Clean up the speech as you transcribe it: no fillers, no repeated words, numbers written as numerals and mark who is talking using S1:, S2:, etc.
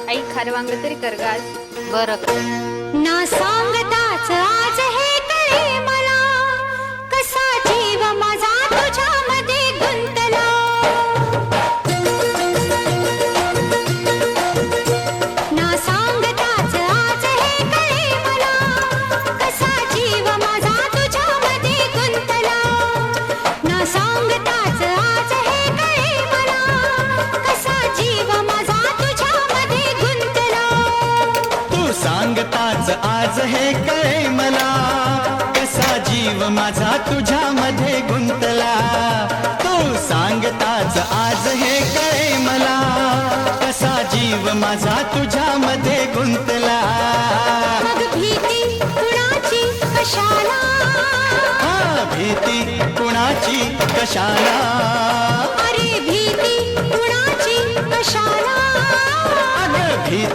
S1: आई खारं वांग तरी कर ग आज.
S2: बरं. ना सांगताच आज हे कळे मला, कसा जीव माझा तुझ्यामध्ये गुंतला. ना सांगताच आज हे कळे मला, कसा जीव माझा तुझ्यामध्ये गुंतला. ना सांगताच आज हे कळे मला, कसा जीव माझा तुझ्यामध्ये गुंतला.
S3: तू सांगताच आज हे कळे मला, कसा जीव माझा तुझ्यामध्ये गुंतला. तू सांगताच आज हे कळे मला, कसा जीव माझा तुझ्यामध्ये गुंतला.
S2: मग भीती कुणाची कशाला,
S3: हा भीती कुणाची कशाला.
S2: अरे भीती कुणाची कशाला.
S3: अगं भीती